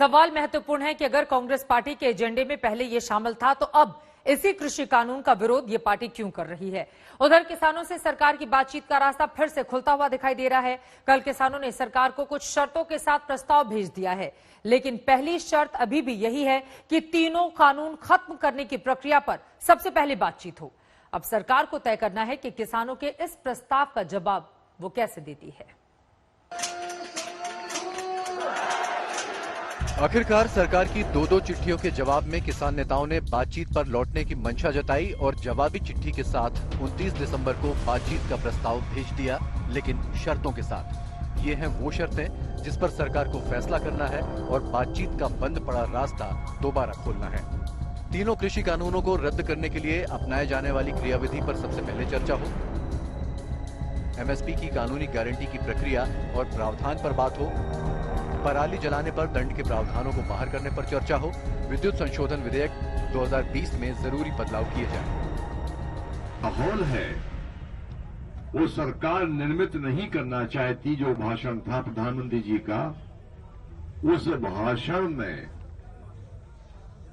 सवाल महत्वपूर्ण है कि अगर कांग्रेस पार्टी के एजेंडे में पहले ये शामिल था तो अब इसी कृषि कानून का विरोध ये पार्टी क्यों कर रही है। उधर किसानों से सरकार की बातचीत का रास्ता फिर से खुलता हुआ दिखाई दे रहा है। कल किसानों ने सरकार को कुछ शर्तों के साथ प्रस्ताव भेज दिया है, लेकिन पहली शर्त अभी भी यही है कि तीनों कानून खत्म करने की प्रक्रिया पर सबसे पहले बातचीत हो। अब सरकार को तय करना है कि किसानों के इस प्रस्ताव का जवाब वो कैसे देती है। आखिरकार सरकार की दो चिट्ठियों के जवाब में किसान नेताओं ने बातचीत पर लौटने की मंशा जताई और जवाबी चिट्ठी के साथ 29 दिसंबर को बातचीत का प्रस्ताव भेज दिया, लेकिन शर्तों के साथ। ये हैं वो शर्तें जिस पर सरकार को फैसला करना है और बातचीत का बंद पड़ा रास्ता दोबारा खोलना है। तीनों कृषि कानूनों को रद्द करने के लिए अपनाए जाने वाली क्रियाविधि पर सबसे पहले चर्चा हो, एमएसपी की कानूनी गारंटी की प्रक्रिया और प्रावधान पर बात हो, पराली जलाने पर दंड के प्रावधानों को बाहर करने पर चर्चा हो, विद्युत संशोधन विधेयक 2020 में जरूरी बदलाव किए जाएं। माहौल है वो सरकार निर्मित नहीं करना चाहती। जो भाषण था प्रधानमंत्री जी का, उस भाषण में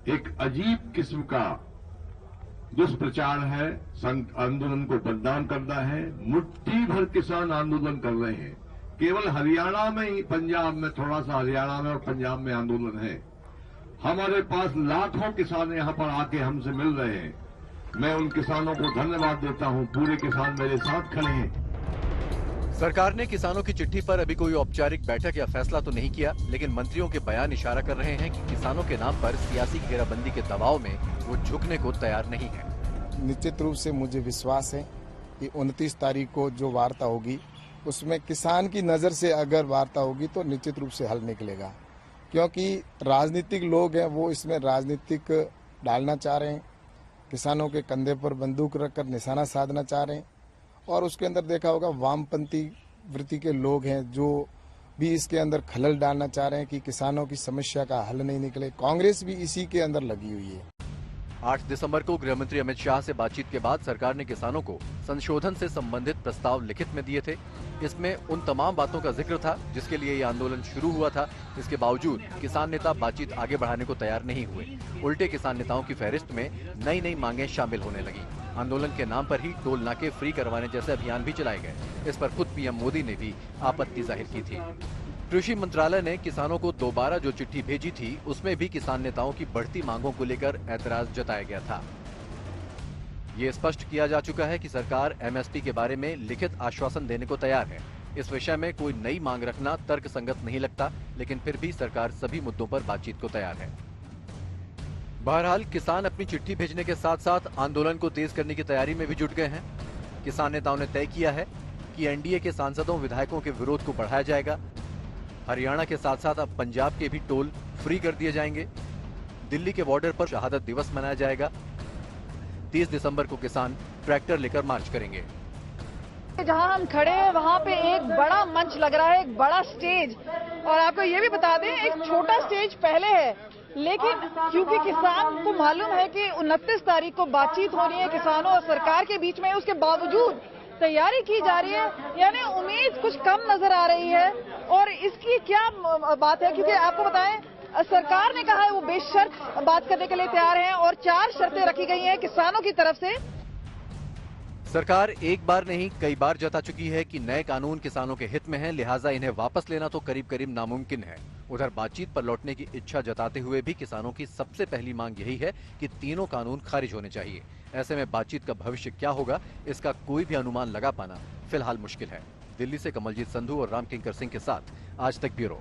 एक अजीब किस्म का दुष्प्रचार है, आंदोलन को बदनाम करना है। मुट्ठी भर किसान आंदोलन कर रहे हैं, केवल हरियाणा में ही, पंजाब में थोड़ा सा, हरियाणा में और पंजाब में आंदोलन है। हमारे पास लाखों किसान यहां पर आके हमसे मिल रहे हैं। मैं उन किसानों को धन्यवाद देता हूं, पूरे किसान मेरे साथ खड़े हैं। सरकार ने किसानों की चिट्ठी पर अभी कोई औपचारिक बैठक या फैसला तो नहीं किया, लेकिन मंत्रियों के बयान इशारा कर रहे हैं कि किसानों के नाम पर सियासी घेराबंदी के दबाव में वो झुकने को तैयार नहीं है। निश्चित रूप से मुझे विश्वास है कि 29 तारीख को जो वार्ता होगी उसमें किसान की नज़र से अगर वार्ता होगी तो निश्चित रूप से हल निकलेगा, क्योंकि राजनीतिक लोग हैं वो इसमें राजनीतिक डालना चाह रहे हैं, किसानों के कंधे पर बंदूक रखकर निशाना साधना चाह रहे हैं। और उसके अंदर देखा होगा वामपंथी वृत्ति के लोग हैं जो भी इसके अंदर खलल डालना चाह रहे हैं कि किसानों की समस्या का हल नहीं निकले। कांग्रेस भी इसी के अंदर लगी हुई है। 8 दिसंबर को गृहमंत्री अमित शाह से बातचीत के बाद सरकार ने किसानों को संशोधन से संबंधित प्रस्ताव लिखित में दिए थे। इसमें उन तमाम बातों का जिक्र था जिसके लिए ये आंदोलन शुरू हुआ था। इसके बावजूद किसान नेता बातचीत आगे बढ़ाने को तैयार नहीं हुए। उल्टे किसान नेताओं की फहरिस्त में नई मांगें शामिल होने लगी। आंदोलन के नाम पर ही टोल नाके फ्री करवाने जैसे अभियान भी चलाए गए। इस पर खुद पीएम मोदी ने भी आपत्ति जाहिर की थी। कृषि मंत्रालय ने किसानों को दोबारा जो चिट्ठी भेजी थी उसमें भी किसान नेताओं की बढ़ती मांगों को लेकर ऐतराज जताया गया था। ये स्पष्ट किया जा चुका है कि सरकार एमएसपी के बारे में लिखित आश्वासन देने को तैयार है। इस विषय में कोई नई मांग रखना तर्कसंगत नहीं लगता, लेकिन फिर भी सरकार सभी मुद्दों पर बातचीत को तैयार है। बहरहाल किसान अपनी चिट्ठी भेजने के साथ साथ आंदोलन को तेज करने की तैयारी में भी जुट गए हैं। किसान नेताओं ने तय किया है कि एनडीए के सांसदों विधायकों के विरोध को बढ़ाया जाएगा। हरियाणा के साथ साथ अब पंजाब के भी टोल फ्री कर दिए जाएंगे। दिल्ली के बॉर्डर पर शहादत दिवस मनाया जाएगा। 30 दिसंबर को किसान ट्रैक्टर लेकर मार्च करेंगे। जहां हम खड़े हैं वहां पे एक बड़ा मंच लग रहा है, एक बड़ा स्टेज। और आपको ये भी बता दें, एक छोटा स्टेज पहले है, लेकिन क्योंकि किसान को मालूम है कि 29 तारीख को बातचीत हो रही है किसानों और सरकार के बीच में, उसके बावजूद तैयारी की जा रही है, यानी उम्मीद कुछ कम नजर आ रही है। और इसकी क्या बात है, क्योंकि आपको बताएं सरकार ने कहा है वो बेशर्त बात करने के लिए तैयार हैं और 4 शर्तें रखी गई हैं किसानों की तरफ से। सरकार एक बार नहीं कई बार जता चुकी है कि नए कानून किसानों के हित में हैं, लिहाजा इन्हें वापस लेना तो करीब नामुमकिन है। उधर बातचीत पर लौटने की इच्छा जताते हुए भी किसानों की सबसे पहली मांग यही है कि तीनों कानून खारिज होने चाहिए। ऐसे में बातचीत का भविष्य क्या होगा, इसका कोई भी अनुमान लगा पाना फिलहाल मुश्किल है। दिल्ली से कमलजीत संधू और रामकिंकर सिंह के साथ आज तक ब्यूरो।